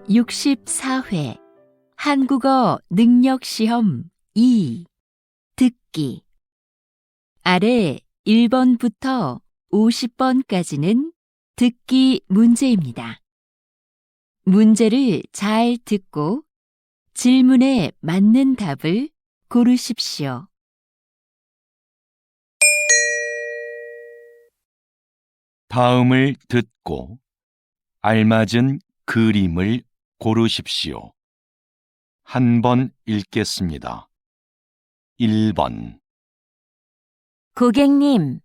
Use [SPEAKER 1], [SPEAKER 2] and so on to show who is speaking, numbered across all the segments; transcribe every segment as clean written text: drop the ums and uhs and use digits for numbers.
[SPEAKER 1] 제64회 한국어 능력시험 2 듣기 아래 1번부터 50번까지는 듣기 문제입니다. 문제를 잘 듣고 질문에 맞는 답을 고르십시오.
[SPEAKER 2] 다음을 듣고 알맞은 그림을 고르십시오. 한 번 읽겠습니다. 1번.
[SPEAKER 1] 고객님,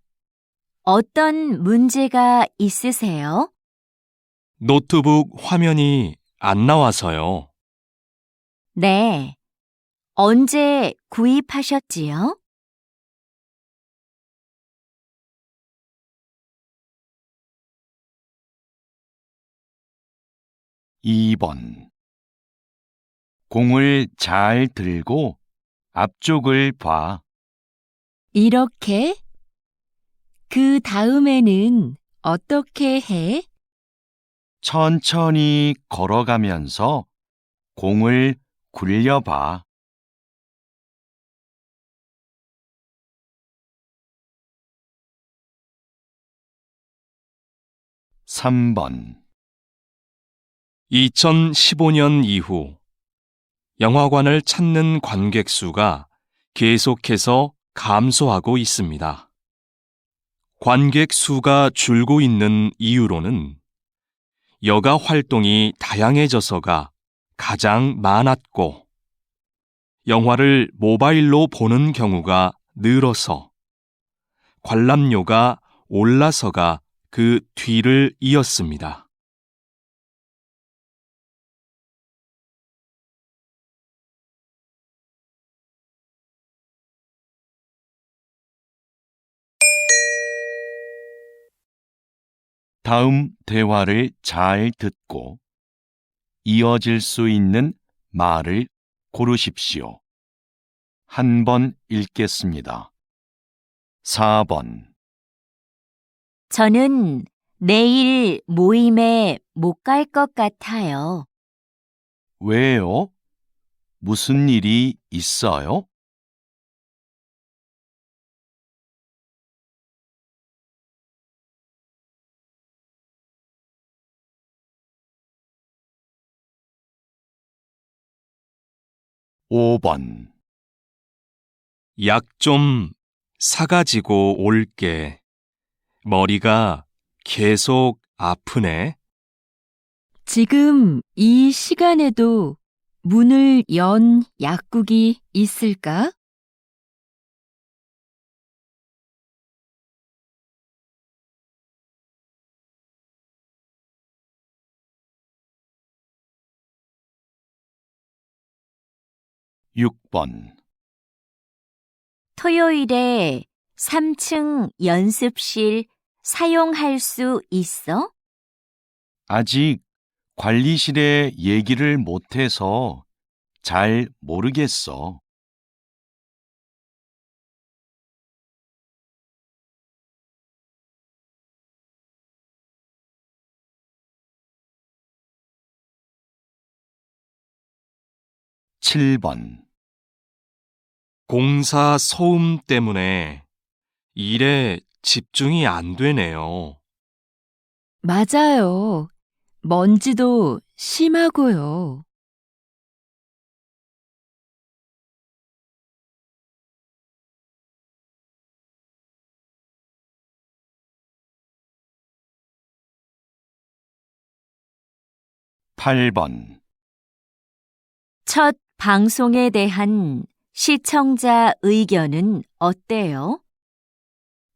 [SPEAKER 1] 어떤 문제가 있으세요?
[SPEAKER 3] 노트북 화면이 안 나와서요.
[SPEAKER 1] 네. 언제 구입하셨지요?
[SPEAKER 2] 2번. 공을 잘 들고 앞쪽을 봐.
[SPEAKER 1] 이렇게? 그 다음에는 어떻게 해?
[SPEAKER 2] 천천히 걸어가면서 공을 굴려봐. 3번.
[SPEAKER 3] 2015년 이후 영화관을 찾는 관객 수가 계속해서 감소하고 있습니다. 관객 수가 줄고 있는 이유로는 여가 활동이 다양해져서가 가장 많았고, 영화를 모바일로 보는 경우가 늘어서, 관람료가 올라서가 그 뒤를 이었습니다.
[SPEAKER 2] 다음 대화를 잘 듣고 이어질 수 있는 말을 고르십시오. 한 번 읽겠습니다. 4번.
[SPEAKER 1] 저는 내일 모임에 못 갈 것 같아요.
[SPEAKER 2] 왜요? 무슨 일이 있어요? 5번.
[SPEAKER 3] 약 좀 사가지고 올게. 머리가 계속 아프네.
[SPEAKER 1] 지금 이 시간에도 문을 연 약국이 있을까?
[SPEAKER 2] 6번.
[SPEAKER 1] 토요일에 3층 연습실 사용할 수 있어?
[SPEAKER 2] 아직 관리실에 얘기를 못해서 잘 모르겠어. 7번.
[SPEAKER 3] 공사 소음 때문에 일에 집중이 안 되네요.
[SPEAKER 1] 맞아요. 먼지도 심하고요.
[SPEAKER 2] 8번.
[SPEAKER 1] 첫 방송에 대한 시청자 의견은 어때요?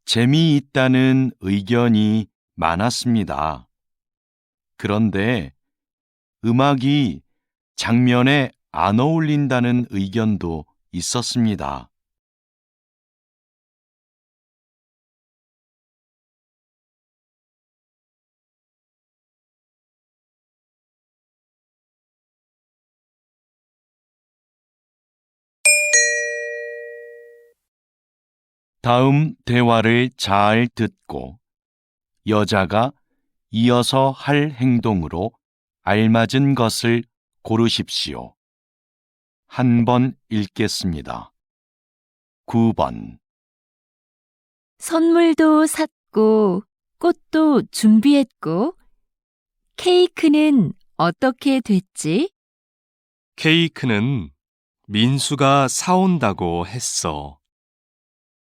[SPEAKER 2] 재미있다는 의견이 많았습니다. 그런데 음악이 장면에 안 어울린다는 의견도 있었습니다. 다음 대화를 잘 듣고 여자가 이어서 할 행동으로 알맞은 것을 고르십시오. 한 번 읽겠습니다. 9번.
[SPEAKER 1] 선물도 샀고, 꽃도 준비했고, 케이크는 어떻게 됐지?
[SPEAKER 3] 케이크는 민수가 사온다고 했어.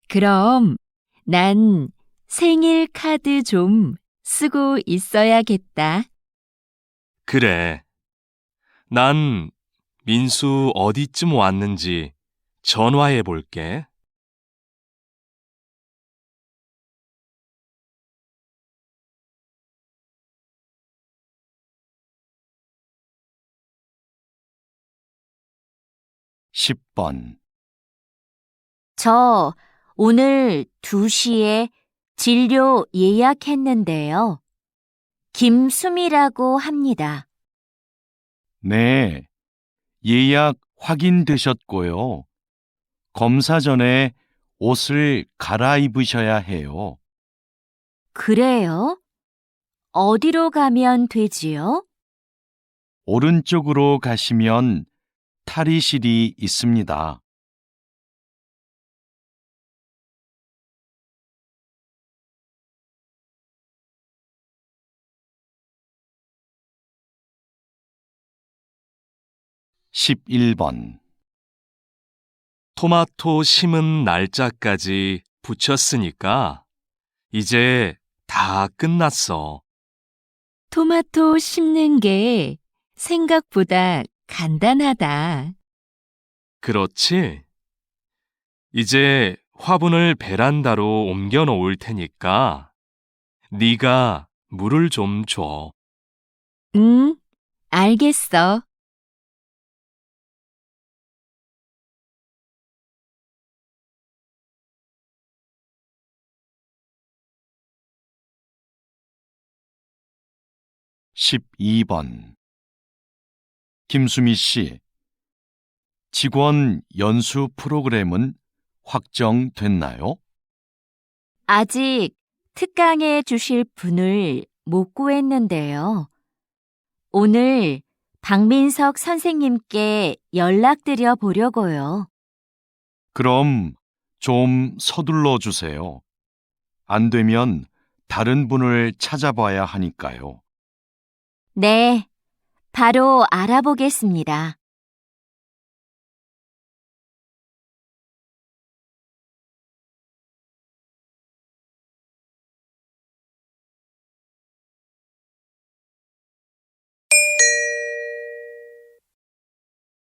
[SPEAKER 1] 그럼 난 생일 카드 좀 쓰고 있어야겠다.
[SPEAKER 3] 그래. 난 민수 어디쯤 왔는지 전화해 볼게.
[SPEAKER 2] 10번.
[SPEAKER 1] 저 오늘 2시에 진료 예약했는데요. 김수미라고 합니다.
[SPEAKER 2] 네, 예약 확인되셨고요. 검사 전에 옷을 갈아입으셔야 해요.
[SPEAKER 1] 그래요? 어디로 가면 되지요?
[SPEAKER 2] 오른쪽으로 가시면 탈의실이 있습니다. 11번.
[SPEAKER 3] 토마토 심은 날짜까지 붙였으니까 이제 다 끝났어.
[SPEAKER 1] 토마토 심는 게 생각보다 간단하다.
[SPEAKER 3] 그렇지? 이제 화분을 베란다로 옮겨 놓을 테니까 네가 물을 좀 줘.
[SPEAKER 1] 응, 알겠어.
[SPEAKER 2] 12번. 김수미 씨, 직원 연수 프로그램은 확정됐나요?
[SPEAKER 1] 아직 특강해 주실 분을 못 구했는데요. 오늘 박민석 선생님께 연락드려 보려고요.
[SPEAKER 2] 그럼 좀 서둘러 주세요. 안 되면 다른 분을 찾아봐야 하니까요.
[SPEAKER 1] 네, 바로 알아보겠습니다.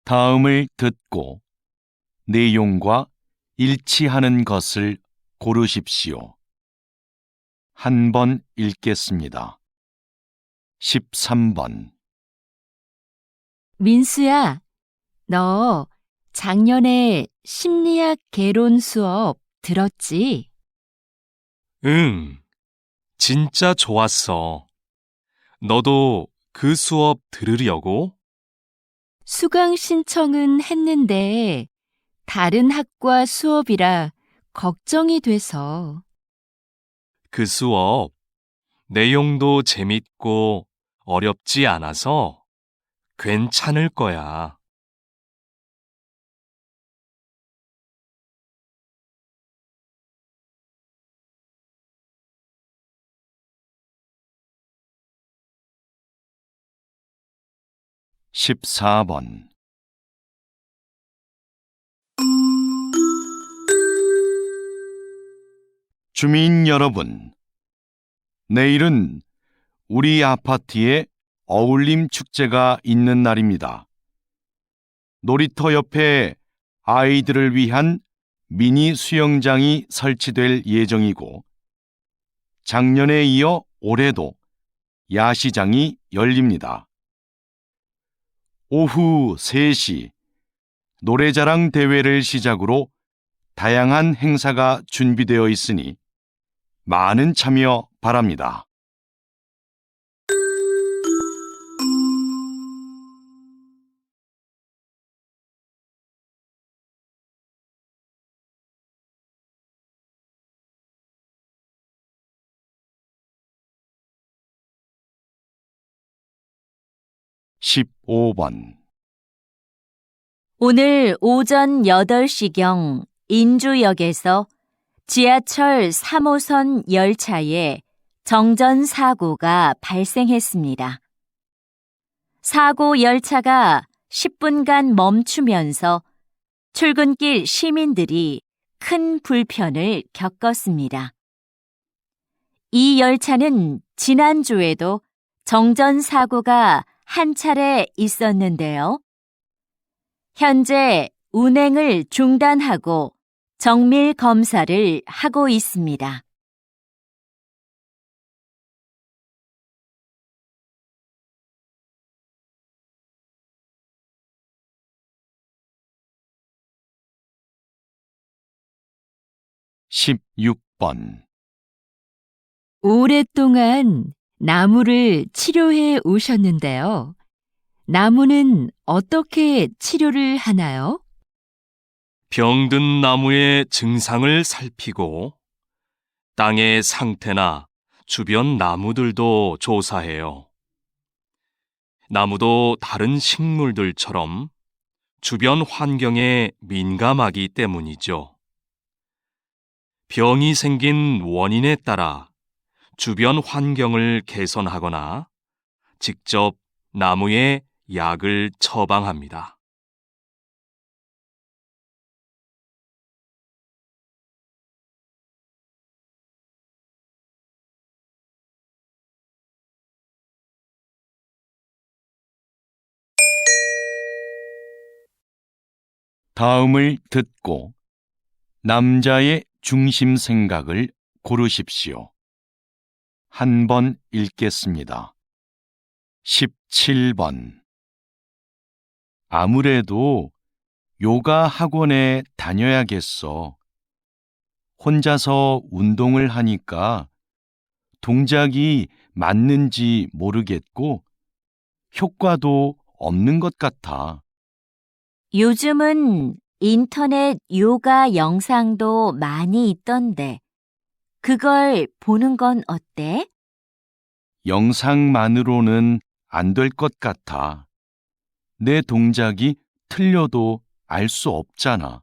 [SPEAKER 2] '다음을 듣고 내용과 일치하는 것을 고르십시오. 한 번 읽겠습니다. 13번.
[SPEAKER 1] 민수야, 너 작년에 심리학 개론 수업 들었지?
[SPEAKER 3] 응, 진짜 좋았어. 너도 그 수업 들으려고?
[SPEAKER 1] 수강 신청은 했는데 다른 학과 수업이라 걱정이 돼서.
[SPEAKER 3] 그 수업 내용도 재밌고 어렵지 않아서 괜찮을 거야.
[SPEAKER 2] 14번. 주민 여러분, 내일은 우리 아파트에 어울림 축제가 있는 날입니다. 놀이터 옆에 아이들을 위한 미니 수영장이 설치될 예정이고, 작년에 이어 올해도 야시장이 열립니다. 오후 3시 노래자랑 대회를 시작으로 다양한 행사가 준비되어 있으니 많은 참여 바랍니다. 15번.
[SPEAKER 1] 오늘 오전 8시경 인주역에서 지하철 3호선 열차에 정전 사고가 발생했습니다. 사고 열차가 10분간 멈추면서 출근길 시민들이 큰 불편을 겪었습니다. 이 열차는 지난주에도 정전 사고가 한 차례 있었는데요. 현재 운행을 중단하고 정밀 검사를 하고 있습니다.
[SPEAKER 2] (16번)
[SPEAKER 4] 오랫동안 나무를 치료해 오셨는데요. 나무는 어떻게 치료를 하나요?
[SPEAKER 3] 병든 나무의 증상을 살피고 땅의 상태나 주변 나무들도 조사해요. 나무도 다른 식물들처럼 주변 환경에 민감하기 때문이죠. 병이 생긴 원인에 따라 주변 환경을 개선하거나 직접 나무에 약을 처방합니다.
[SPEAKER 2] 다음을 듣고 남자의 중심 생각을 고르십시오. 한 번 읽겠습니다. 17번. 아무래도 요가 학원에 다녀야겠어. 혼자서 운동을 하니까 동작이 맞는지 모르겠고 효과도 없는 것 같아.
[SPEAKER 1] 요즘은 인터넷 요가 영상도 많이 있던데, 그걸 보는 건 어때?
[SPEAKER 2] 영상만으로는 안 될 것 같아. 내 동작이 틀려도 알 수 없잖아.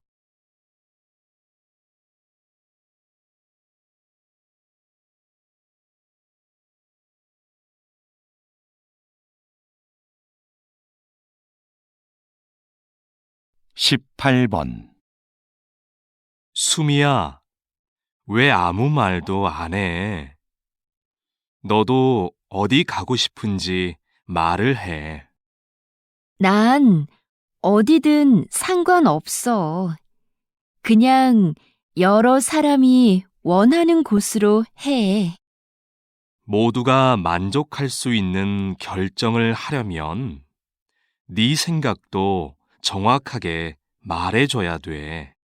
[SPEAKER 2] (18번)
[SPEAKER 3] 수미야, 왜 아무 말도 안 해? 너도 어디 가고 싶은지 말을 해.
[SPEAKER 4] 난 어디든 상관없어. 그냥 여러 사람이 원하는 곳으로 해.
[SPEAKER 3] 모두가 만족할 수 있는 결정을 하려면 네 생각도 정확하게 말해줘야 돼.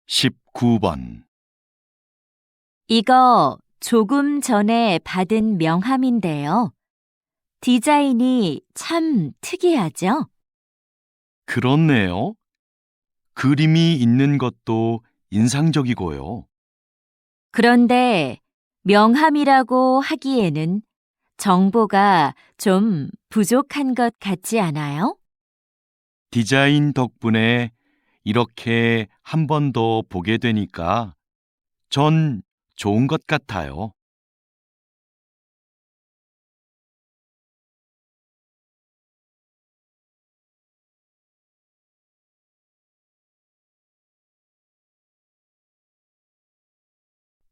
[SPEAKER 2] (19번)
[SPEAKER 1] 이거 조금 전에 받은 명함인데요. 디자인이 참 특이하죠?
[SPEAKER 2] 그렇네요. 그림이 있는 것도 인상적이고요.
[SPEAKER 1] 그런데 명함이라고 하기에는 정보가 좀 부족한 것 같지 않아요?
[SPEAKER 2] 디자인 덕분에 이렇게 한 번 더 보게 되니까 전 좋은 것 같아요.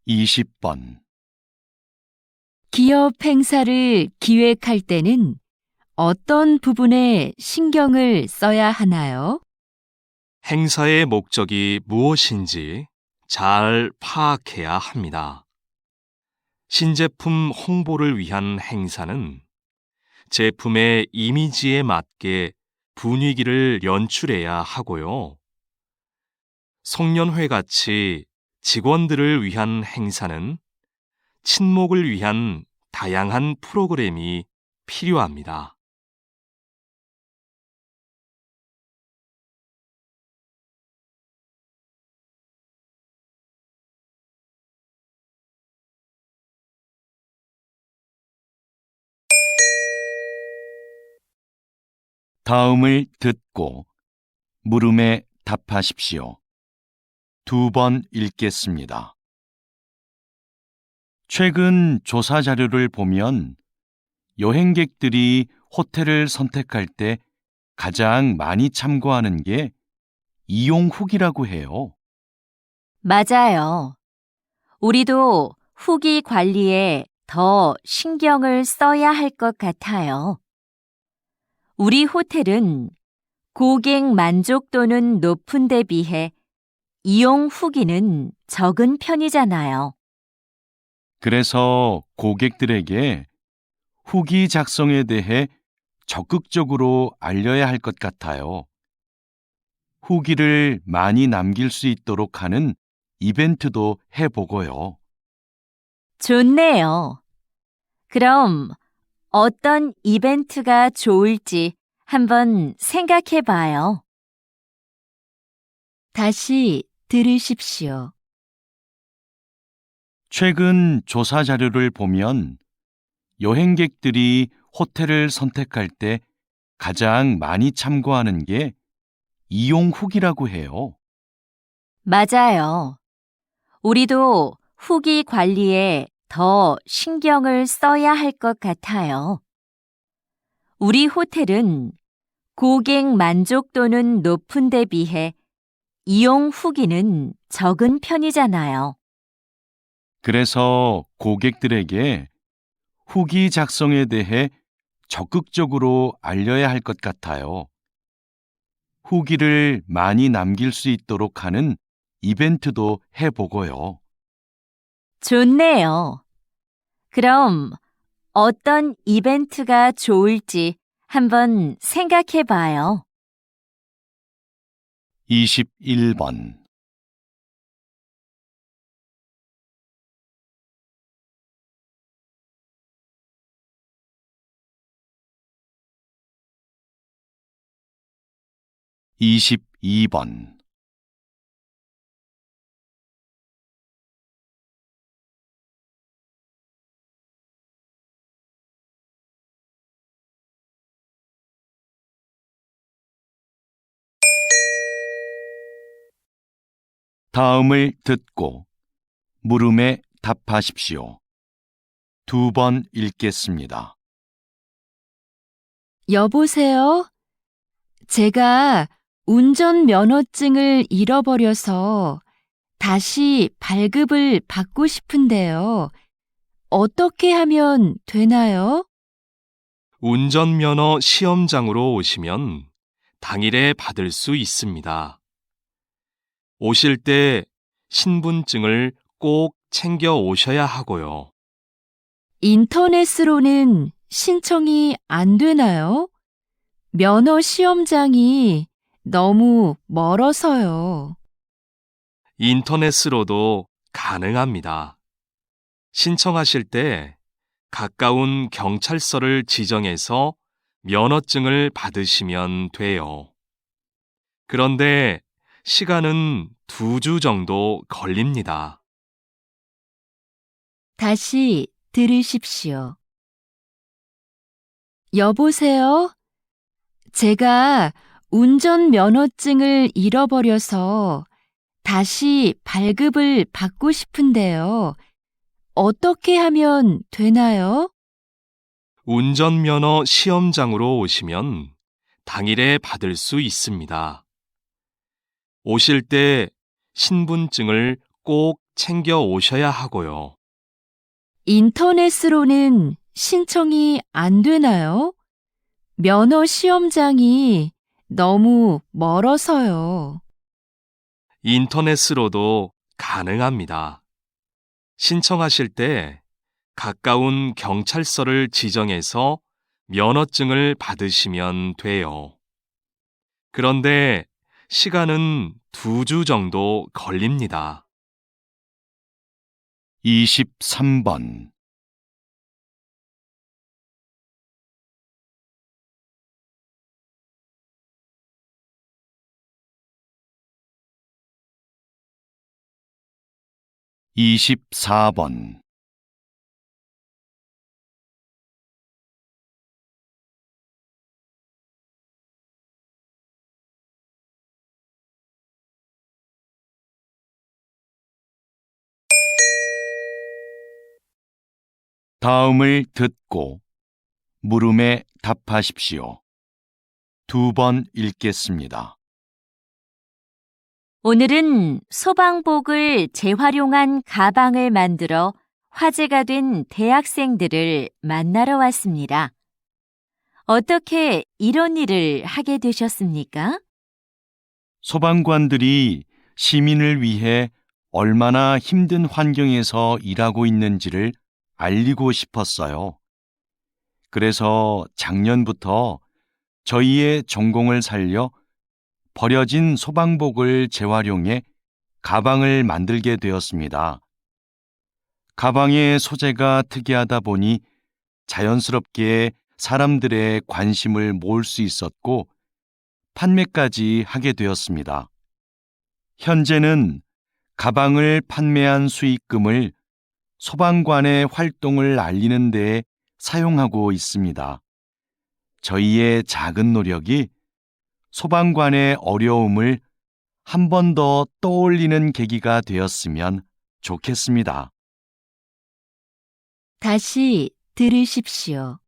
[SPEAKER 2] (20번)
[SPEAKER 4] 기업 행사를 기획할 때는 어떤 부분에 신경을 써야 하나요?
[SPEAKER 3] 행사의 목적이 무엇인지 잘 파악해야 합니다. 신제품 홍보를 위한 행사는 제품의 이미지에 맞게 분위기를 연출해야 하고요. 송년회 같이 직원들을 위한 행사는 친목을 위한 다양한 프로그램이 필요합니다.
[SPEAKER 2] 다음을 듣고 물음에 답하십시오. 2번 읽겠습니다. 최근 조사 자료를 보면 여행객들이 호텔을 선택할 때 가장 많이 참고하는 게 이용 후기라고 해요.
[SPEAKER 1] 맞아요. 우리도 후기 관리에 더 신경을 써야 할 것 같아요. 우리 호텔은 고객 만족도는 높은 데 비해 이용 후기는 적은 편이잖아요.
[SPEAKER 2] 그래서 고객들에게 후기 작성에 대해 적극적으로 알려야 할 것 같아요. 후기를 많이 남길 수 있도록 하는 이벤트도 해보고요.
[SPEAKER 1] 좋네요. 그럼 어떤 이벤트가 좋을지 한번 생각해 봐요.
[SPEAKER 4] 다시 들으십시오.
[SPEAKER 2] 최근 조사 자료를 보면 여행객들이 호텔을 선택할 때 가장 많이 참고하는 게 이용 후기라고 해요.
[SPEAKER 1] 맞아요. 우리도 후기 관리에 더 신경을 써야 할 것 같아요. 우리 호텔은 고객 만족도는 높은 데 비해 이용 후기는 적은 편이잖아요.
[SPEAKER 2] 그래서 고객들에게 후기 작성에 대해 적극적으로 알려야 할 것 같아요. 후기를 많이 남길 수 있도록 하는 이벤트도 해보고요.
[SPEAKER 1] 좋네요. 그럼 어떤 이벤트가 좋을지 한번 생각해 봐요.
[SPEAKER 2] 21번. (22번) 다음을 듣고 물음에 답하십시오. 2번 읽겠습니다.
[SPEAKER 4] 여보세요? 제가 운전면허증을 잃어버려서 다시 발급을 받고 싶은데요. 어떻게 하면 되나요?
[SPEAKER 3] 운전면허 시험장으로 오시면 당일에 받을 수 있습니다. 오실 때 신분증을 꼭 챙겨 오셔야 하고요.
[SPEAKER 4] 인터넷으로는 신청이 안 되나요? 면허 시험장이 너무 멀어서요.
[SPEAKER 3] 인터넷으로도 가능합니다. 신청하실 때 가까운 경찰서를 지정해서 면허증을 받으시면 돼요. 그런데 시간은 2주 정도 걸립니다.
[SPEAKER 4] 다시 들으십시오. 여보세요? 제가 운전면허증을 잃어버려서 다시 발급을 받고 싶은데요. 어떻게 하면 되나요?
[SPEAKER 3] 운전면허 시험장으로 오시면 당일에 받을 수 있습니다. 오실 때 신분증을 꼭 챙겨 오셔야 하고요.
[SPEAKER 4] 인터넷으로는 신청이 안 되나요? 면허 시험장이 너무 멀어서요.
[SPEAKER 3] 인터넷으로도 가능합니다. 신청하실 때 가까운 경찰서를 지정해서 면허증을 받으시면 돼요. 그런데 시간은 2주 정도 걸립니다.
[SPEAKER 2] 23번. (24번) 다음을 듣고 물음에 답하십시오. 2번 읽겠습니다.
[SPEAKER 1] 오늘은 소방복을 재활용한 가방을 만들어 화제가 된 대학생들을 만나러 왔습니다. 어떻게 이런 일을 하게 되셨습니까?
[SPEAKER 2] 소방관들이 시민을 위해 얼마나 힘든 환경에서 일하고 있는지를 알리고 싶었어요. 그래서 작년부터 저희의 전공을 살려 버려진 소방복을 재활용해 가방을 만들게 되었습니다. 가방의 소재가 특이하다 보니 자연스럽게 사람들의 관심을 모을 수 있었고 판매까지 하게 되었습니다. 현재는 가방을 판매한 수익금을 소방관의 활동을 알리는 데 사용하고 있습니다. 저희의 작은 노력이 소방관의 어려움을 한 번 더 떠올리는 계기가 되었으면 좋겠습니다.
[SPEAKER 4] 다시 들으십시오.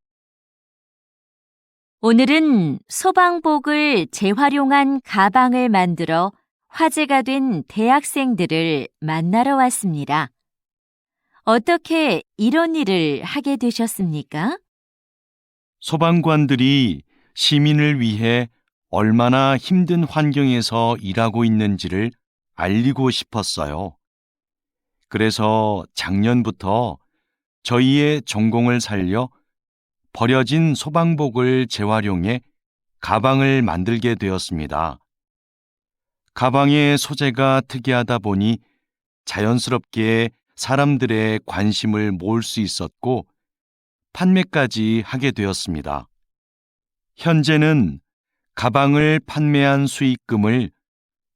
[SPEAKER 1] 오늘은 소방복을 재활용한 가방을 만들어 화제가 된 대학생들을 만나러 왔습니다. 어떻게 이런 일을 하게 되셨습니까?
[SPEAKER 2] 소방관들이 시민을 위해 얼마나 힘든 환경에서 일하고 있는지를 알리고 싶었어요. 그래서 작년부터 저희의 전공을 살려 버려진 소방복을 재활용해 가방을 만들게 되었습니다. 가방의 소재가 특이하다 보니 자연스럽게 사람들의 관심을 모을 수 있었고 판매까지 하게 되었습니다. 현재는 가방을 판매한 수익금을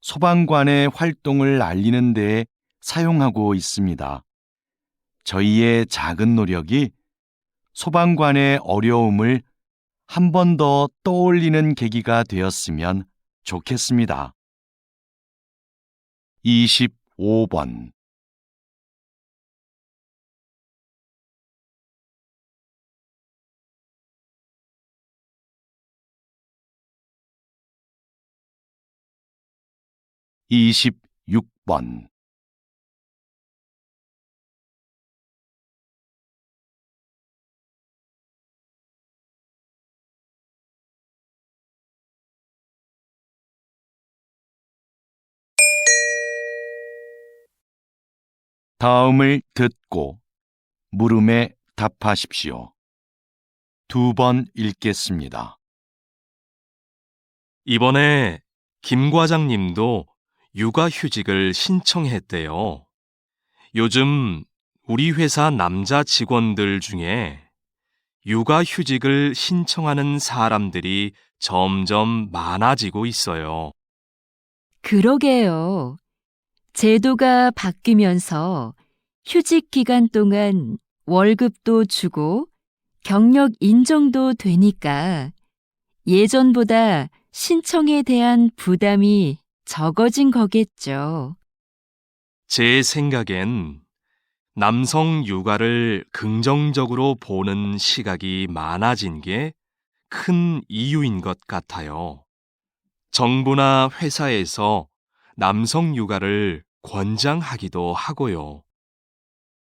[SPEAKER 2] 소방관의 활동을 알리는 데 사용하고 있습니다. 저희의 작은 노력이 소방관의 어려움을 한 번 더 떠올리는 계기가 되었으면 좋겠습니다. 25번 (26번) 다음을 듣고 물음에 답하십시오. 2번 읽겠습니다.
[SPEAKER 3] 이번에 김 과장님도 육아휴직을 신청했대요. 요즘 우리 회사 남자 직원들 중에 육아휴직을 신청하는 사람들이 점점 많아지고 있어요.
[SPEAKER 4] 그러게요. 제도가 바뀌면서 휴직 기간 동안 월급도 주고 경력 인정도 되니까 예전보다 신청에 대한 부담이 적어진 거겠죠.
[SPEAKER 3] 제 생각엔 남성 육아를 긍정적으로 보는 시각이 많아진 게 큰 이유인 것 같아요. 정부나 회사에서 남성 육아를 권장하기도 하고요.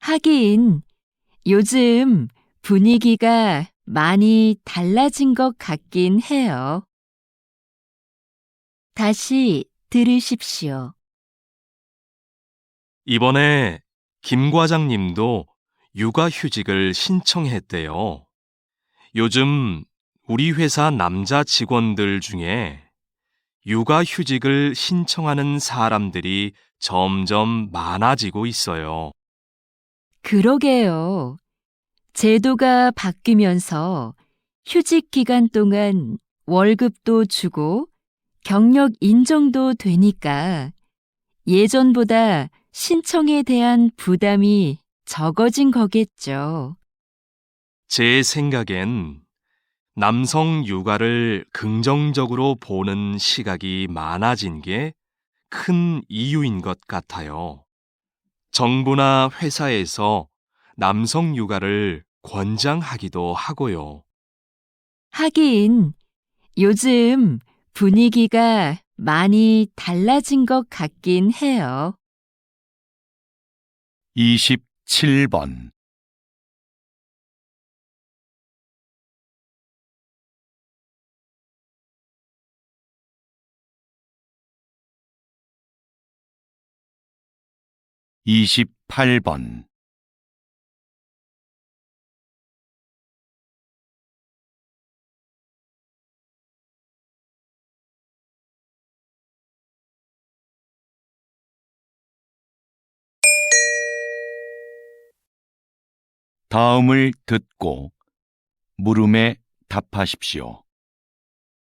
[SPEAKER 4] 하긴 요즘 분위기가 많이 달라진 것 같긴 해요. 다시 들으십시오.
[SPEAKER 3] 이번에 김 과장님도 육아휴직을 신청했대요. 요즘 우리 회사 남자 직원들 중에 육아휴직을 신청하는 사람들이 점점 많아지고 있어요.
[SPEAKER 4] 그러게요. 제도가 바뀌면서 휴직 기간 동안 월급도 주고 경력 인정도 되니까 예전보다 신청에 대한 부담이 적어진 거겠죠.
[SPEAKER 3] 제 생각엔 남성 육아를 긍정적으로 보는 시각이 많아진 게 큰 이유인 것 같아요. 정부나 회사에서 남성 육아를 권장하기도 하고요.
[SPEAKER 4] 하긴 요즘 분위기가 많이 달라진 것 같긴 해요.
[SPEAKER 2] 27번. (28번) 다음을 듣고 물음에 답하십시오.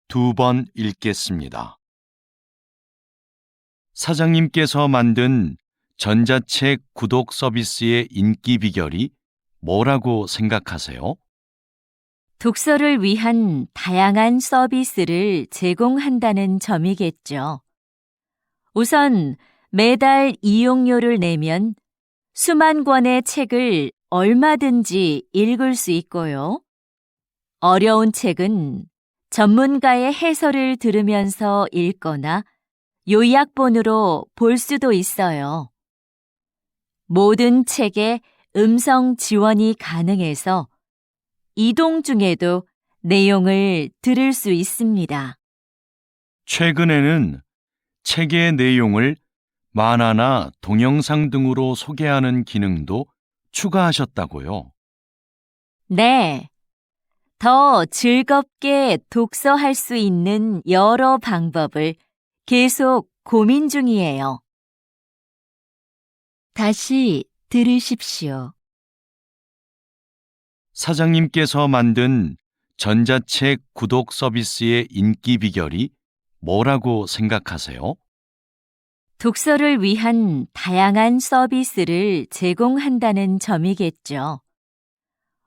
[SPEAKER 2] 2번 읽겠습니다. 사장님께서 만든 전자책 구독 서비스의 인기 비결이 뭐라고 생각하세요?
[SPEAKER 1] 독서를 위한 다양한 서비스를 제공한다는 점이겠죠. 우선 매달 이용료를 내면 수만 권의 책을 얼마든지 읽을 수 있고요. 어려운 책은 전문가의 해설을 들으면서 읽거나 요약본으로 볼 수도 있어요. 모든 책에 음성 지원이 가능해서 이동 중에도 내용을 들을 수 있습니다.
[SPEAKER 2] 최근에는 책의 내용을 만화나 동영상 등으로 소개하는 기능도 추가하셨다고요.
[SPEAKER 1] 네. 더 즐겁게 독서할 수 있는 여러 방법을 계속 고민 중이에요.
[SPEAKER 4] 다시 들으십시오.
[SPEAKER 2] 사장님께서 만든 전자책 구독 서비스의 인기 비결이 뭐라고 생각하세요?
[SPEAKER 1] 독서를 위한 다양한 서비스를 제공한다는 점이겠죠.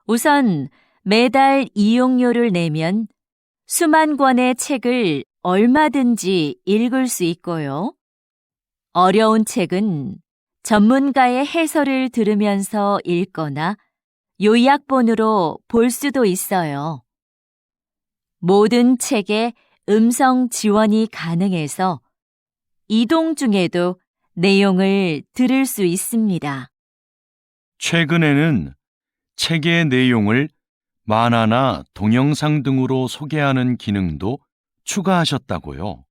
[SPEAKER 1] 우선 매달 이용료를 내면 수만 권의 책을 얼마든지 읽을 수 있고요. 어려운 책은 전문가의 해설을 들으면서 읽거나 요약본으로 볼 수도 있어요. 모든 책에 음성 지원이 가능해서 이동 중에도 내용을 들을 수 있습니다.
[SPEAKER 2] 최근에는 책의 내용을 만화나 동영상 등으로 소개하는 기능도 추가하셨다고요.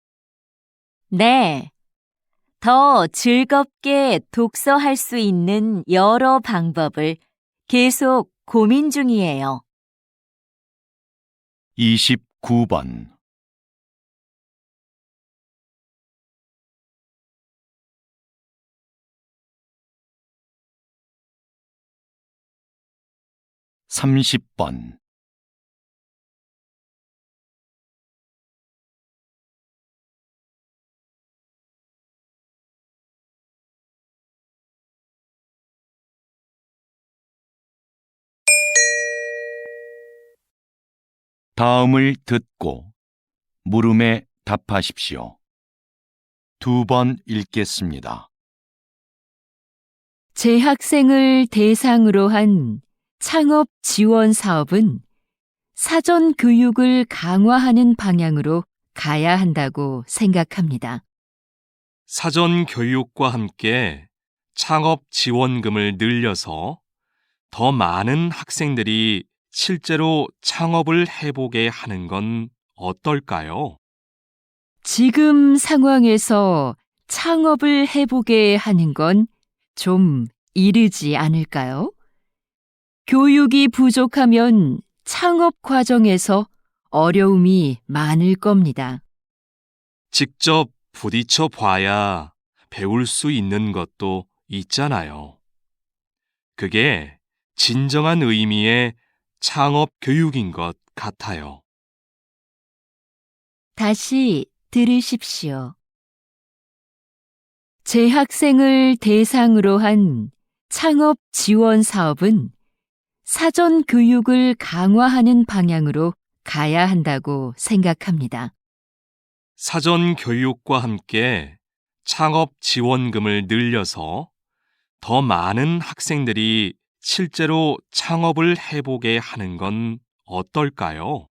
[SPEAKER 1] 네. 더 즐겁게 독서할 수 있는 여러 방법을 계속 고민 중이에요.
[SPEAKER 2] 29번. (30번) 다음을 듣고 물음에 답하십시오. 2번 읽겠습니다.
[SPEAKER 4] 재학생을 대상으로 한 창업 지원 사업은 사전 교육을 강화하는 방향으로 가야 한다고 생각합니다.
[SPEAKER 3] 사전 교육과 함께 창업 지원금을 늘려서 더 많은 학생들이 실제로 창업을 해보게 하는 건 어떨까요?
[SPEAKER 4] 지금 상황에서 창업을 해보게 하는 건 좀 이르지 않을까요? 교육이 부족하면 창업 과정에서 어려움이 많을 겁니다.
[SPEAKER 3] 직접 부딪혀 봐야 배울 수 있는 것도 있잖아요. 그게 진정한 의미의 창업 교육인 것 같아요.
[SPEAKER 4] 다시 들으십시오. 재학생을 대상으로 한 창업 지원 사업은 사전 교육을 강화하는 방향으로 가야 한다고 생각합니다.
[SPEAKER 3] 사전 교육과 함께 창업 지원금을 늘려서 더 많은 학생들이 실제로 창업을 해보게 하는 건 어떨까요?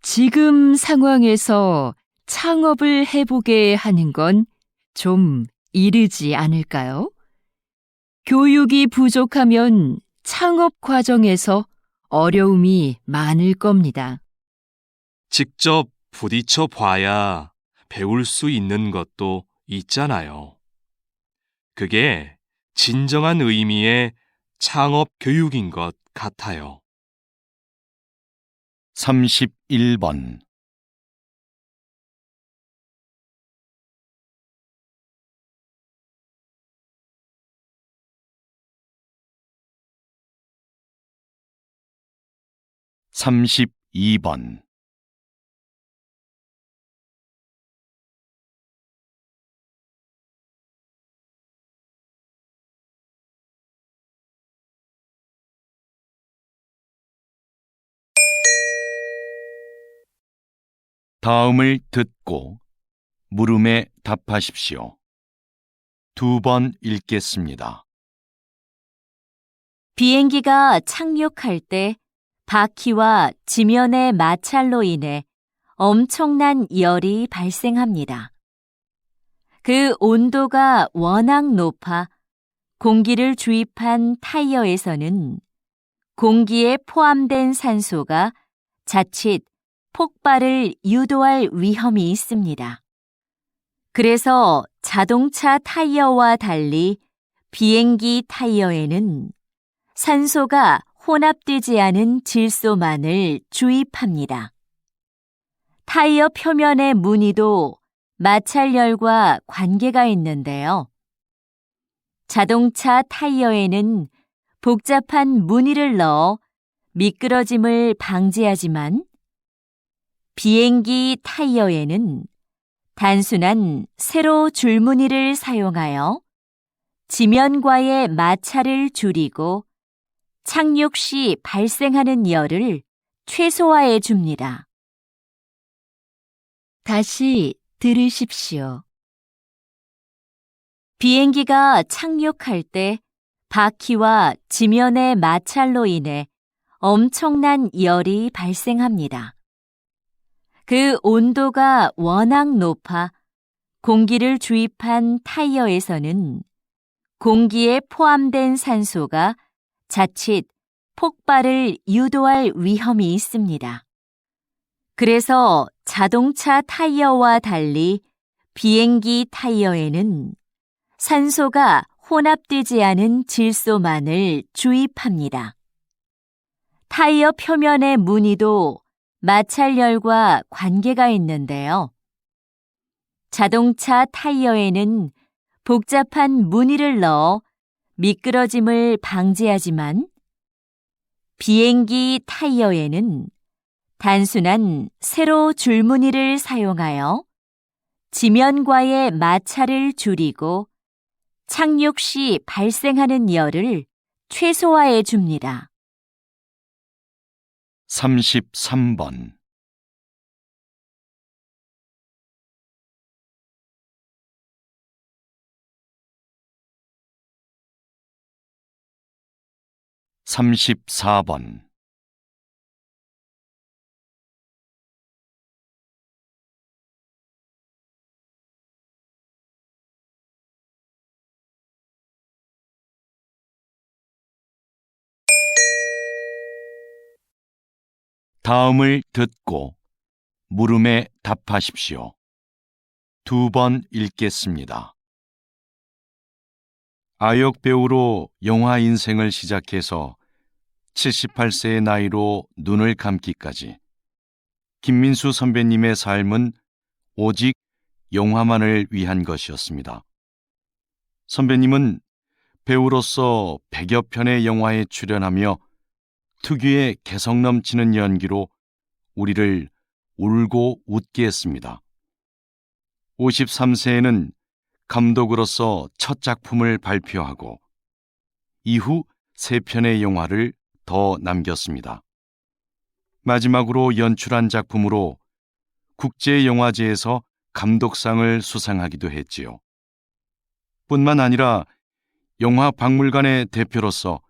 [SPEAKER 4] 지금 상황에서 창업을 해보게 하는 건 좀 이르지 않을까요? 교육이 부족하면 창업 과정에서 어려움이 많을 겁니다.
[SPEAKER 3] 직접 부딪혀 봐야 배울 수 있는 것도 있잖아요. 그게 진정한 의미의 창업 교육인 것 같아요.
[SPEAKER 2] 31번. 32번. '다음을 듣고 물음에 답하십시오. 2번 읽겠습니다.
[SPEAKER 1] 비행기가 착륙할 때 바퀴와 지면의 마찰로 인해 엄청난 열이 발생합니다. 그 온도가 워낙 높아 공기를 주입한 타이어에서는 공기에 포함된 산소가 자칫 폭발을 유도할 위험이 있습니다. 그래서 자동차 타이어와 달리 비행기 타이어에는 산소가 혼합되지 않은 질소만을 주입합니다. 타이어 표면의 무늬도 마찰열과 관계가 있는데요. 자동차 타이어에는 복잡한 무늬를 넣어 미끄러짐을 방지하지만 비행기 타이어에는 단순한 세로 줄무늬를 사용하여 지면과의 마찰을 줄이고 착륙 시 발생하는 열을 최소화해 줍니다.
[SPEAKER 4] 다시 들으십시오.
[SPEAKER 1] 비행기가 착륙할 때 바퀴와 지면의 마찰로 인해 엄청난 열이 발생합니다. 그 온도가 워낙 높아 공기를 주입한 타이어에서는 공기에 포함된 산소가 자칫 폭발을 유도할 위험이 있습니다. 그래서 자동차 타이어와 달리 비행기 타이어에는 산소가 혼합되지 않은 질소만을 주입합니다. 타이어 표면의 무늬도 마찰열과 관계가 있는데요. 자동차 타이어에는 복잡한 무늬를 넣어 미끄러짐을 방지하지만 비행기 타이어에는 단순한 세로 줄무늬를 사용하여 지면과의 마찰을 줄이고 착륙 시 발생하는 열을 최소화해 줍니다.
[SPEAKER 2] 33번. 34번. '다음을 듣고 물음에 답하십시오. 2번 읽겠습니다. 아역 배우로 영화 인생을 시작해서 78세의 나이로 눈을 감기까지 김민수 선배님의 삶은 오직 영화만을 위한 것이었습니다. 선배님은 배우로서 100여 편의 영화에 출연하며 특유의 개성 넘치는 연기로 우리를 울고 웃게 했습니다. 53세에는 감독으로서 첫 작품을 발표하고 이후 3편의 영화를 더 남겼습니다. 마지막으로 연출한 작품으로 국제영화제에서 감독상을 수상하기도 했지요. 뿐만 아니라 영화 박물관의 대표로서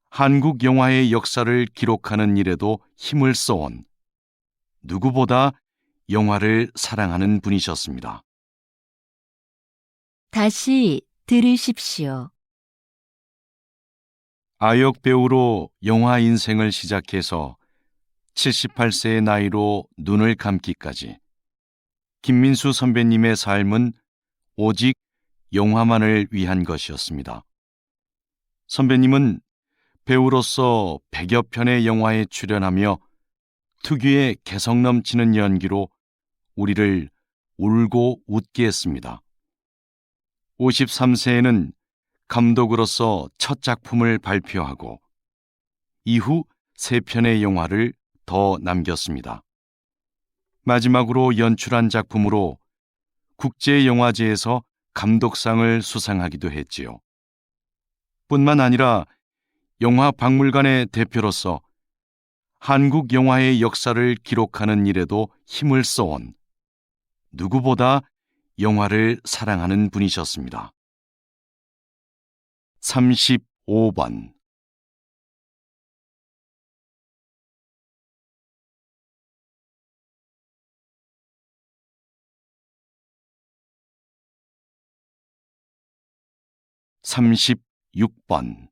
[SPEAKER 2] 한국 영화의 역사를 기록하는 일에도 힘을 써온 누구보다 영화를 사랑하는 분이셨습니다.
[SPEAKER 4] 다시 들으십시오.
[SPEAKER 2] 아역 배우로 영화 인생을 시작해서 78세의 나이로 눈을 감기까지 김민수 선배님의 삶은 오직 영화만을 위한 것이었습니다. 선배님은 배우로서 100여 편의 영화에 출연하며 특유의 개성 넘치는 연기로 우리를 울고 웃게 했습니다. 53세에는 감독으로서 첫 작품을 발표하고 이후 3편의 영화를 더 남겼습니다. 마지막으로 연출한 작품으로 국제영화제에서 감독상을 수상하기도 했지요. 뿐만 아니라 영화 박물관의 대표로서 한국 영화의 역사를 기록하는 일에도 힘을 써온 누구보다 영화를 사랑하는 분이셨습니다. 35번 36번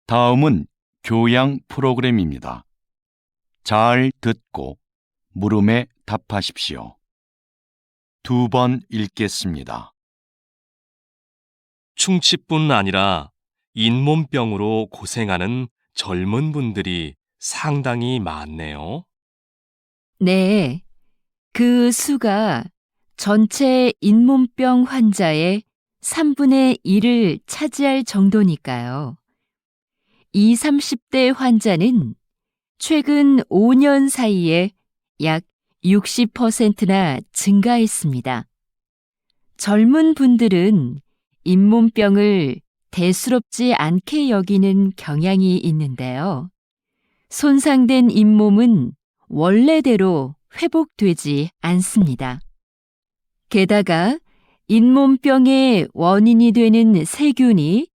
[SPEAKER 2] 다음은 교양 프로그램입니다. 잘 듣고 물음에 답하십시오. 2번 읽겠습니다.
[SPEAKER 3] 충치뿐 아니라 잇몸병으로 고생하는 젊은 분들이 상당히 많네요.
[SPEAKER 4] 네, 그 수가 전체 잇몸병 환자의 3분의 1을 차지할 정도니까요. 20, 30대 환자는 최근 5년 사이에 약 60%나 증가했습니다. 젊은 분들은 잇몸병을 대수롭지 않게 여기는 경향이 있는데요. 손상된 잇몸은 원래대로 회복되지 않습니다. 게다가 잇몸병의 원인이 되는 세균이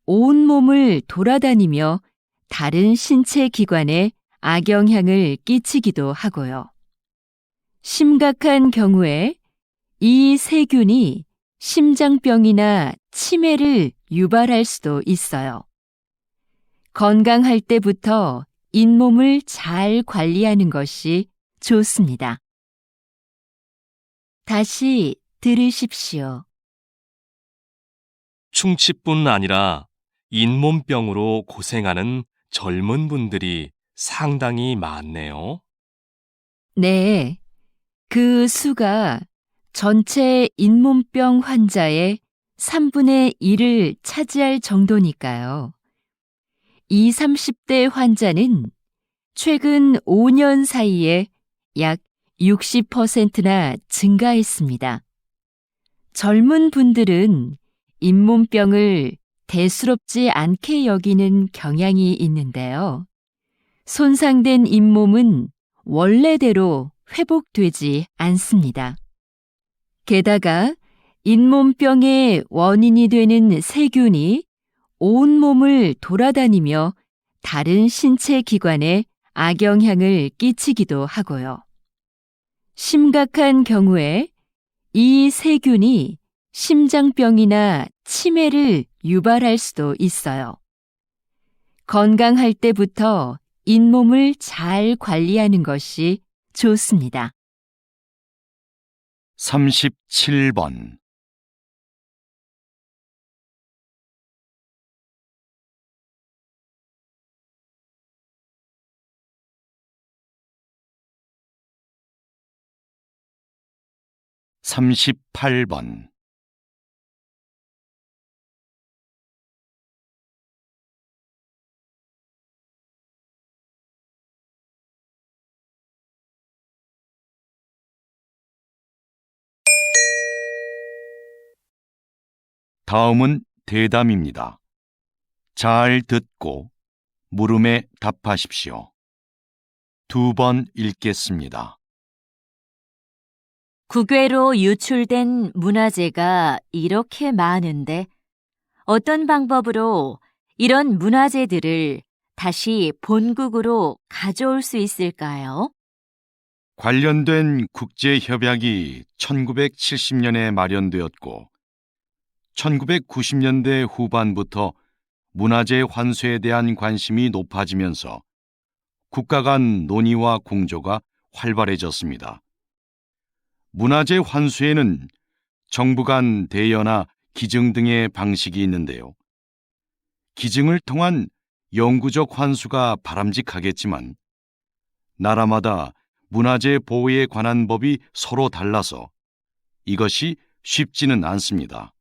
[SPEAKER 4] 온몸을 돌아다니며 다른 신체 기관에 악영향을 끼치기도 하고요. 심각한 경우에 이 세균이 심장병이나 치매를 유발할 수도 있어요. 건강할 때부터 잇몸을 잘 관리하는 것이 좋습니다. 다시 들으십시오.
[SPEAKER 3] 충치뿐 아니라 잇몸병으로 고생하는 젊은 분들이 상당히 많네요.
[SPEAKER 4] 네, 그 수가 전체 잇몸병 환자의 3분의 1을 차지할 정도니까요. 20, 30대 환자는 최근 5년 사이에 약 60%나 증가했습니다. 젊은 분들은 잇몸병을 대수롭지 않게 여기는 경향이 있는데요. 손상된 잇몸은 원래대로 회복되지 않습니다. 게다가 잇몸병의 원인이 되는 세균이 온몸을 돌아다니며 다른 신체 기관에 악영향을 끼치기도 하고요. 심각한 경우에 이 세균이 심장병이나 치매를 유발할 수도 있어요. 건강할 때부터 잇몸을 잘 관리하는 것이 좋습니다.
[SPEAKER 2] 37번 38번 '다음은 대담입니다. 잘 듣고 물음에 답하십시오. 2번 읽겠습니다.
[SPEAKER 1] 국외로 유출된 문화재가 이렇게 많은데 어떤 방법으로 이런 문화재들을 다시 본국으로 가져올 수 있을까요?
[SPEAKER 2] 관련된 국제협약이 1970년에 마련되었고 1990년대 후반부터 문화재 환수에 대한 관심이 높아지면서 국가 간 논의와 공조가 활발해졌습니다. 문화재 환수에는 정부 간 대여나 기증 등의 방식이 있는데요. 기증을 통한 영구적 환수가 바람직하겠지만 나라마다 문화재 보호에 관한 법이 서로 달라서 이것이 쉽지는 않습니다.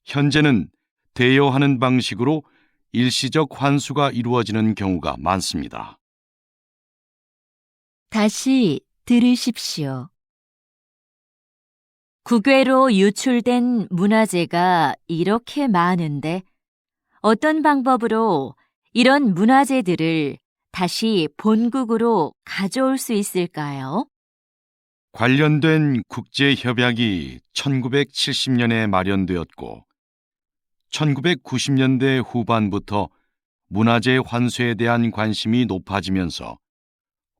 [SPEAKER 2] 현재는 대여하는 방식으로 일시적 환수가 이루어지는 경우가 많습니다.
[SPEAKER 1] 다시 들으십시오. 국외로 유출된 문화재가 이렇게 많은데 어떤 방법으로 이런 문화재들을 다시 본국으로 가져올 수 있을까요?
[SPEAKER 2] 관련된 국제협약이 1970년에 마련되었고 1990년대 후반부터 문화재 환수에 대한 관심이 높아지면서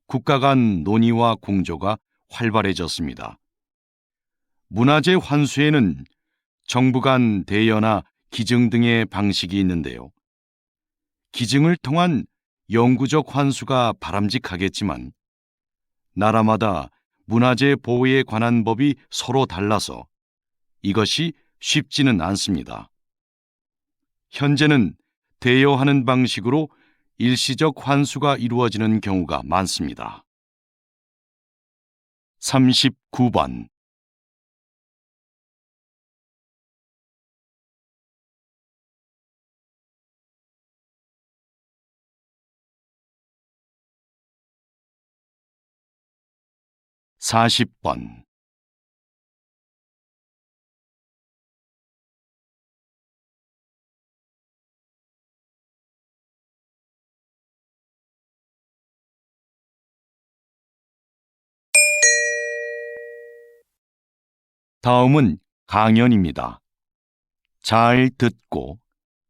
[SPEAKER 2] 국가 간 논의와 공조가 활발해졌습니다. 문화재 환수에는 정부 간 대여나 기증 등의 방식이 있는데요. 기증을 통한 영구적 환수가 바람직하겠지만 나라마다 문화재 보호에 관한 법이 서로 달라서 이것이 쉽지는 않습니다. 현재는 대여하는 방식으로 일시적 환수가 이루어지는 경우가 많습니다. 39번 40번 다음은 강연입니다. 잘 듣고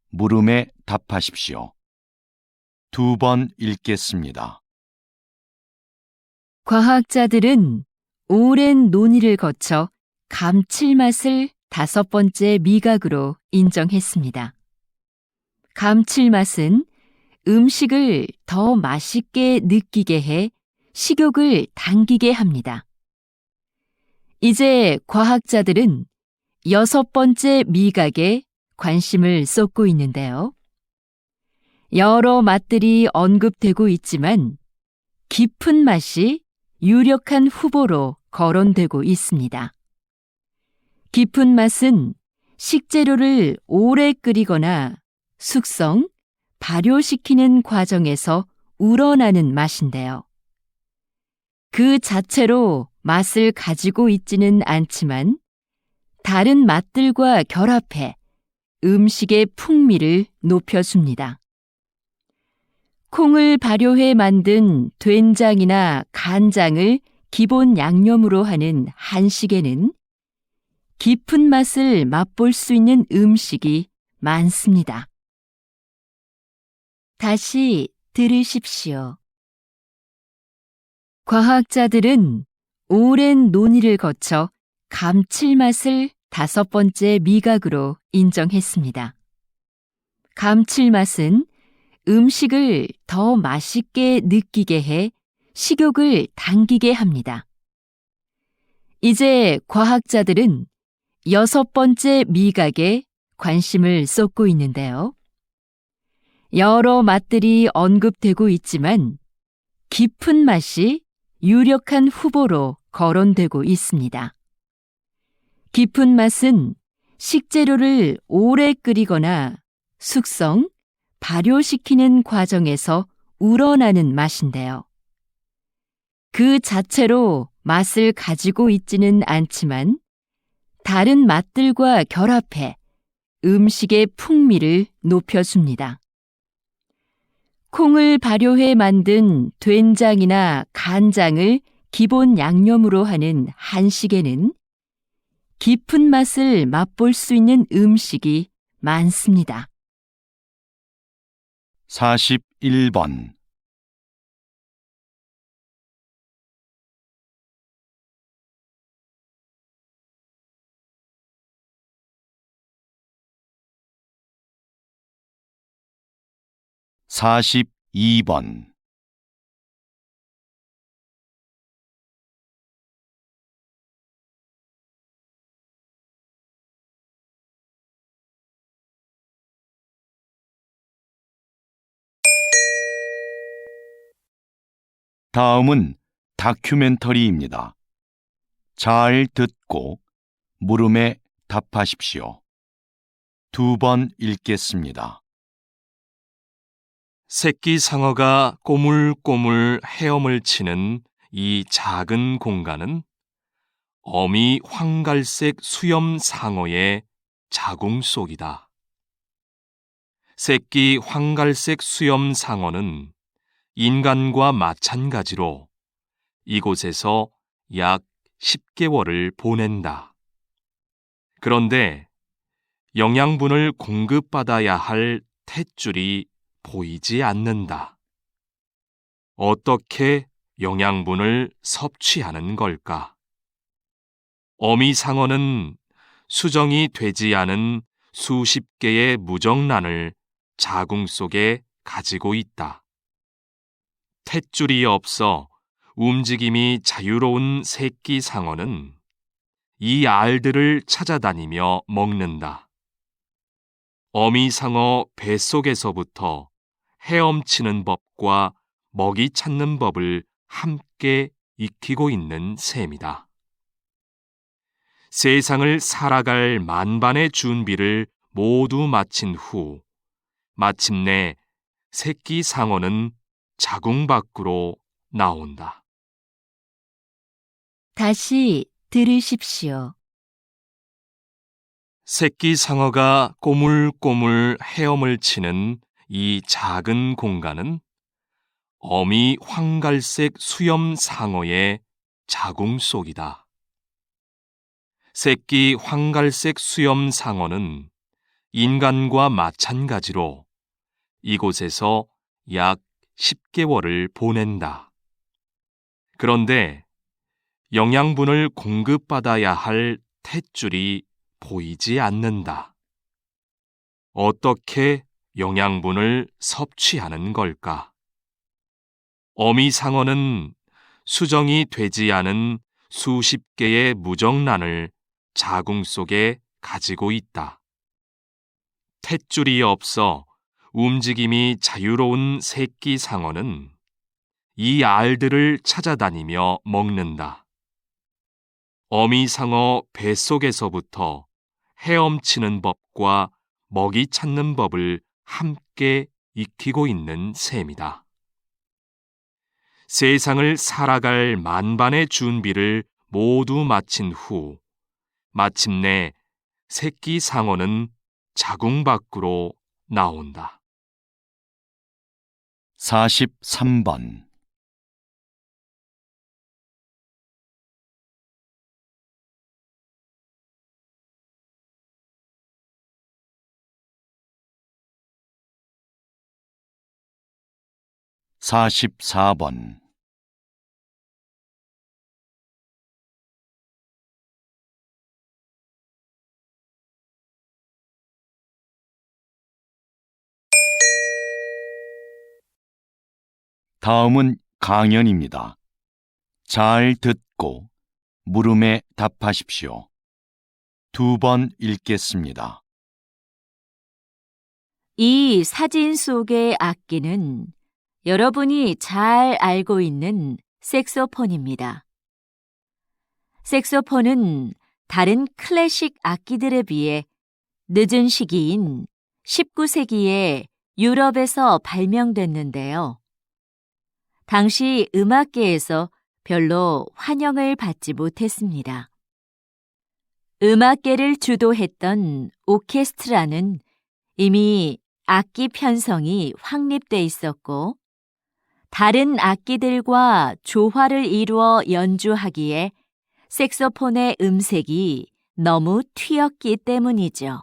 [SPEAKER 2] 물음에 답하십시오. 2번 읽겠습니다.
[SPEAKER 4] 과학자들은 오랜 논의를 거쳐 감칠맛을 5번째 미각으로 인정했습니다. 감칠맛은 음식을 더 맛있게 느끼게 해 식욕을 당기게 합니다. 이제 과학자들은 6번째 미각에 관심을 쏟고 있는데요. 여러 맛들이 언급되고 있지만 깊은 맛이 유력한 후보로 거론되고 있습니다. 깊은 맛은 식재료를 오래 끓이거나 숙성, 발효시키는 과정에서 우러나는 맛인데요. 그 자체로 맛을 가지고 있지는 않지만 다른 맛들과 결합해 음식의 풍미를 높여줍니다. 콩을 발효해 만든 된장이나 간장을 기본 양념으로 하는 한식에는 깊은 맛을 맛볼 수 있는 음식이 많습니다. 다시 들으십시오. 과학자들은 오랜 논의를 거쳐 감칠맛을 5번째 미각으로 인정했습니다. 감칠맛은 음식을 더 맛있게 느끼게 해 식욕을 당기게 합니다. 이제 과학자들은 6번째 미각에 관심을 쏟고 있는데요. 여러 맛들이 언급되고 있지만 깊은 맛이 유력한 후보로 거론되고 있습니다. 깊은 맛은 식재료를 오래 끓이거나 숙성, 발효시키는 과정에서 우러나는 맛인데요. 그 자체로 맛을 가지고 있지는 않지만 다른 맛들과 결합해 음식의 풍미를 높여줍니다. 콩을 발효해 만든 된장이나 간장을 기본 양념으로 하는 한식에는 깊은 맛을 맛볼 수 있는 음식이 많습니다.
[SPEAKER 2] 41번. 사십이 번. 다음은 다큐멘터리입니다. 잘 듣고 물음에 답하십시오. 2번 읽겠습니다.
[SPEAKER 3] 새끼 상어가 꼬물꼬물 헤엄을 치는 이 작은 공간은 어미 황갈색 수염 상어의 자궁 속이다. 새끼 황갈색 수염 상어는 인간과 마찬가지로 이곳에서 약 10개월을 보낸다. 그런데 영양분을 공급받아야 할 탯줄이 보이지 않는다. 어떻게 영양분을 섭취하는 걸까? 어미 상어는 수정이 되지 않은 수십 개의 무정란을 자궁 속에 가지고 있다. 탯줄이 없어 움직임이 자유로운 새끼 상어는 이 알들을 찾아다니며 먹는다. 어미 상어 뱃속에서부터 헤엄치는 법과 먹이 찾는 법을 함께 익히고 있는 셈이다. 세상을 살아갈 만반의 준비를 모두 마친 후 마침내 새끼 상어는 자궁 밖으로 나온다.
[SPEAKER 1] 다시 들으십시오.
[SPEAKER 3] 새끼 상어가 꼬물꼬물 헤엄을 치는 이 작은 공간은 어미 황갈색 수염 상어의 자궁 속이다. 새끼 황갈색 수염 상어는 인간과 마찬가지로 이곳에서 약 10개월을 보낸다. 그런데 영양분을 공급받아야 할 탯줄이 보이지 않는다. 어떻게 영양분을 섭취하는 걸까? 어미 상어는 수정이 되지 않은 수십 개의 무정란을 자궁 속에 가지고 있다. 탯줄이 없어 움직임이 자유로운 새끼 상어는 이 알들을 찾아다니며 먹는다. 어미 상어 뱃속에서부터 헤엄치는 법과 먹이 찾는 법을 함께 익히고 있는 셈이다. 세상을 살아갈 만반의 준비를 모두 마친 후 마침내 새끼 상어는 자궁 밖으로 나온다.
[SPEAKER 2] 43번. 사십사 번. 다음은 강연입니다. 잘 듣고 물음에 답하십시오. 2번 읽겠습니다.
[SPEAKER 1] 이 사진 속의 악기는 여러분이 잘 알고 있는 색소폰입니다. 색소폰은 다른 클래식 악기들에 비해 늦은 시기인 19세기에 유럽에서 발명됐는데요. 당시 음악계에서 별로 환영을 받지 못했습니다. 음악계를 주도했던 오케스트라는 이미 악기 편성이 확립돼 있었고, 다른 악기들과 조화를 이루어 연주하기에 색소폰의 음색이 너무 튀었기 때문이죠.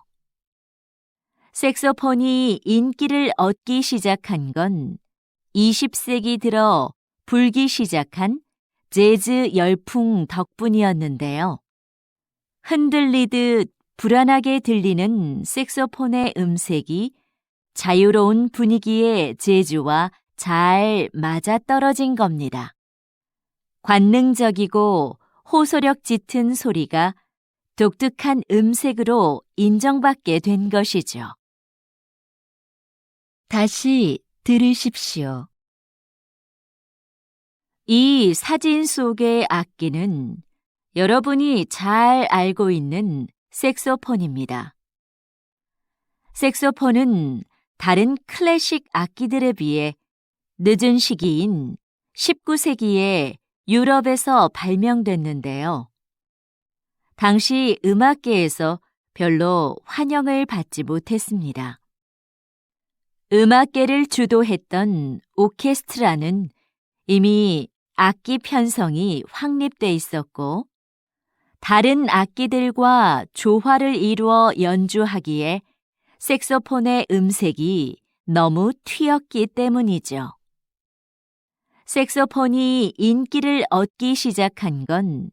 [SPEAKER 1] 색소폰이 인기를 얻기 시작한 건 20세기 들어 불기 시작한 재즈 열풍 덕분이었는데요. 흔들리듯 불안하게 들리는 색소폰의 음색이 자유로운 분위기의 재즈와 잘 맞아떨어진 겁니다. 관능적이고 호소력 짙은 소리가 독특한 음색으로 인정받게 된 것이죠.
[SPEAKER 4] 다시 들으십시오.
[SPEAKER 1] 이 사진 속의 악기는 여러분이 잘 알고 있는 색소폰입니다. 색소폰은 다른 클래식 악기들에 비해 늦은 시기인 19세기에 유럽에서 발명됐는데요. 당시 음악계에서 별로 환영을 받지 못했습니다. 음악계를 주도했던 오케스트라는 이미 악기 편성이 확립돼 있었고, 다른 악기들과 조화를 이루어 연주하기에 색소폰의 음색이 너무 튀었기 때문이죠. 색소폰이 인기를 얻기 시작한 건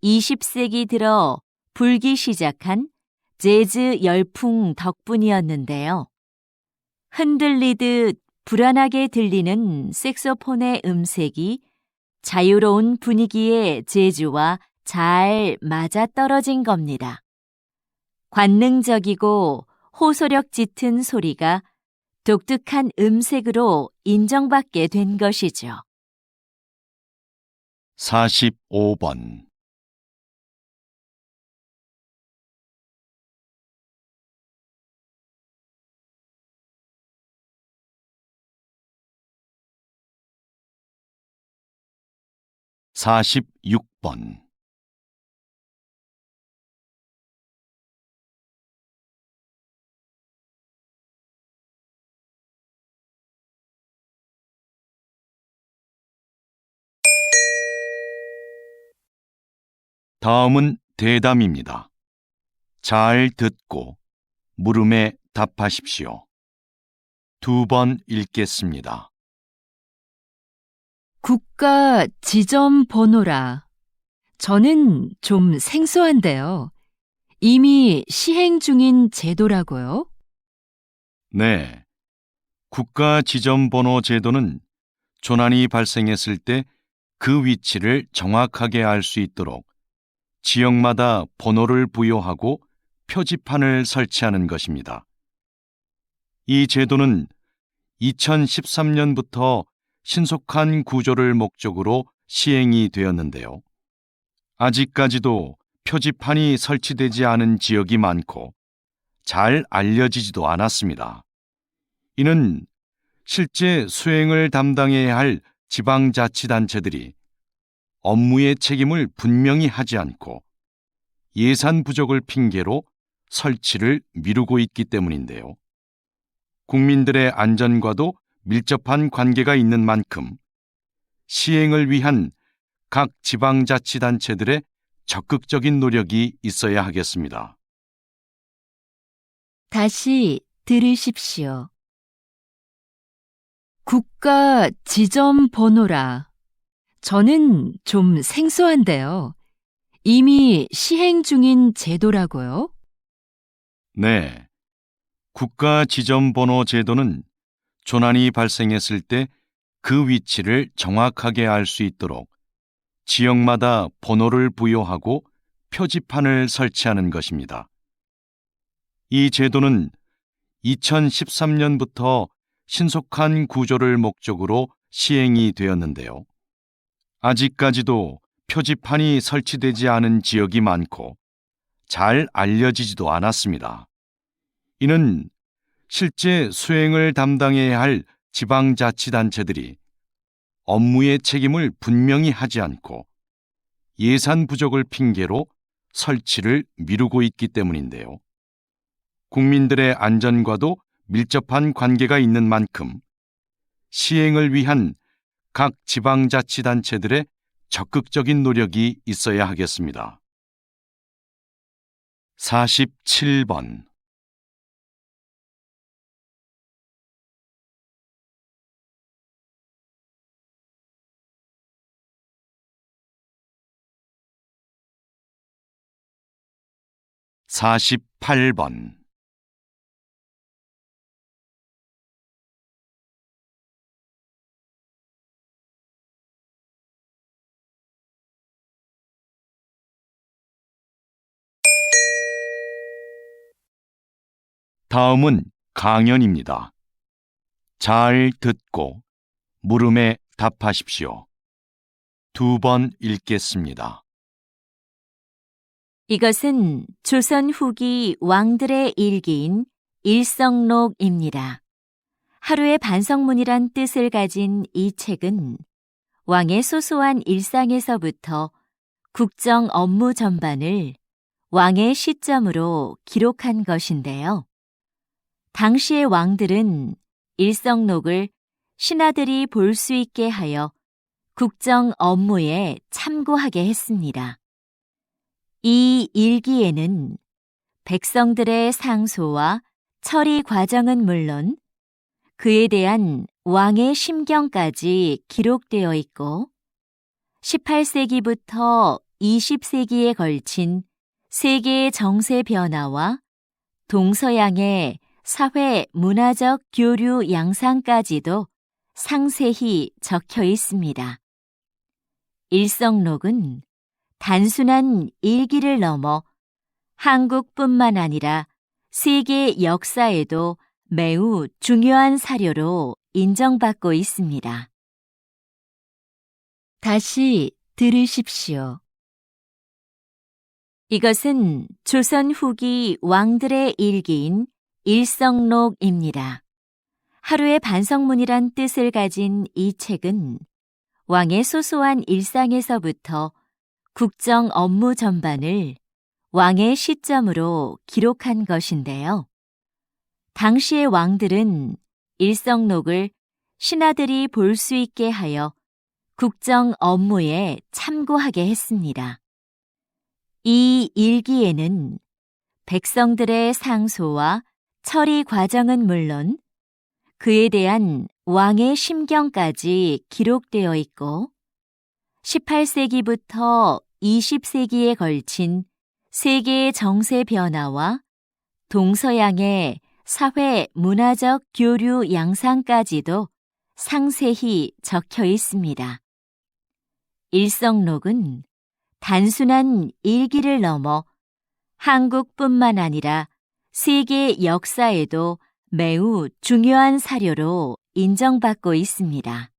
[SPEAKER 1] 20세기 들어 불기 시작한 재즈 열풍 덕분이었는데요. 흔들리듯 불안하게 들리는 색소폰의 음색이 자유로운 분위기의 재즈와 잘 맞아떨어진 겁니다. 관능적이고 호소력 짙은 소리가 독특한 음색으로 인정받게 된 것이죠.
[SPEAKER 2] 45번. (46번) 다음은 대담입니다. 잘 듣고 물음에 답하십시오. 2번 읽겠습니다.
[SPEAKER 4] 국가 지점 번호라. 저는 좀 생소한데요. 이미 시행 중인 제도라고요?
[SPEAKER 2] 네. 국가 지점번호 제도는 조난이 발생했을 때 그 위치를 정확하게 알 수 있도록 지역마다 번호를 부여하고 표지판을 설치하는 것입니다. 이 제도는 2013년부터 신속한 구조를 목적으로 시행이 되었는데요. 아직까지도 표지판이 설치되지 않은 지역이 많고 잘 알려지지도 않았습니다. 이는 실제 수행을 담당해야 할 지방자치단체들이 업무의 책임을 분명히 하지 않고 예산 부족을 핑계로 설치를 미루고 있기 때문인데요. 국민들의 안전과도 밀접한 관계가 있는 만큼 시행을 위한 각 지방자치단체들의 적극적인 노력이 있어야 하겠습니다.
[SPEAKER 4] 다시 들으십시오. 국가 지점 번호라. 저는 좀 생소한데요. 이미 시행 중인 제도라고요?
[SPEAKER 2] 네. 국가 지점번호 제도는 조난이 발생했을 때 그 위치를 정확하게 알 수 있도록 지역마다 번호를 부여하고 표지판을 설치하는 것입니다. 이 제도는 2013년부터 신속한 구조를 목적으로 시행이 되었는데요. 아직까지도 표지판이 설치되지 않은 지역이 많고 잘 알려지지도 않았습니다. 이는 실제 수행을 담당해야 할 지방자치단체들이 업무의 책임을 분명히 하지 않고 예산 부족을 핑계로 설치를 미루고 있기 때문인데요. 국민들의 안전과도 밀접한 관계가 있는 만큼 시행을 위한 각 지방자치단체들의 적극적인 노력이 있어야 하겠습니다. 47번 48번 '다음은 강연입니다. 잘 듣고 물음에 답하십시오. 2번 읽겠습니다.
[SPEAKER 1] 이것은 조선 후기 왕들의 일기인 일성록입니다. 하루의 반성문이란 뜻을 가진 이 책은 왕의 소소한 일상에서부터 국정 업무 전반을 왕의 시점으로 기록한 것인데요. 당시의 왕들은 일성록을 신하들이 볼 수 있게 하여 국정 업무에 참고하게 했습니다. 이 일기에는 백성들의 상소와 처리 과정은 물론 그에 대한 왕의 심경까지 기록되어 있고 18세기부터 20세기에 걸친 세계의 정세 변화와 동서양의 사회 문화적 교류 양상까지도 상세히 적혀 있습니다. 일성록은 단순한 일기를 넘어 한국뿐만 아니라 세계 역사에도 매우 중요한 사료로 인정받고 있습니다.
[SPEAKER 4] 다시 들으십시오.
[SPEAKER 1] 이것은 조선 후기 왕들의 일기인 일성록입니다. 하루의 반성문이란 뜻을 가진 이 책은 왕의 소소한 일상에서부터 국정 업무 전반을 왕의 시점으로 기록한 것인데요. 당시의 왕들은 일성록을 신하들이 볼 수 있게 하여 국정 업무에 참고하게 했습니다. 이 일기에는 백성들의 상소와 처리 과정은 물론 그에 대한 왕의 심경까지 기록되어 있고 18세기부터 20세기에 걸친 세계의 정세 변화와 동서양의 사회 문화적 교류 양상까지도 상세히 적혀 있습니다. 일성록은 단순한 일기를 넘어 한국뿐만 아니라 세계 역사에도 매우 중요한 사료로 인정받고 있습니다.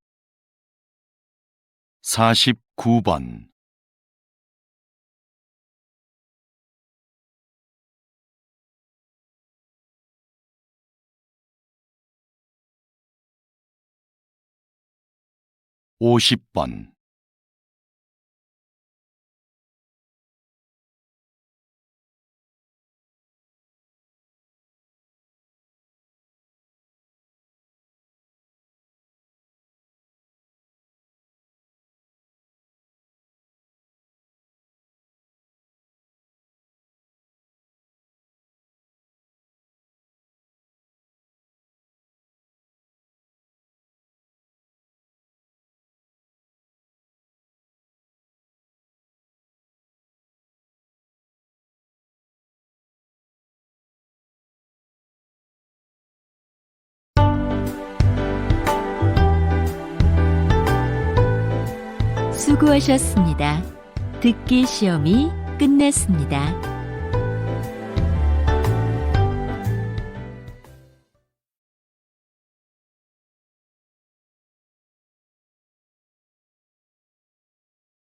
[SPEAKER 2] 49번 50번
[SPEAKER 4] '수고하셨습니다. 듣기 시험이 끝났습니다.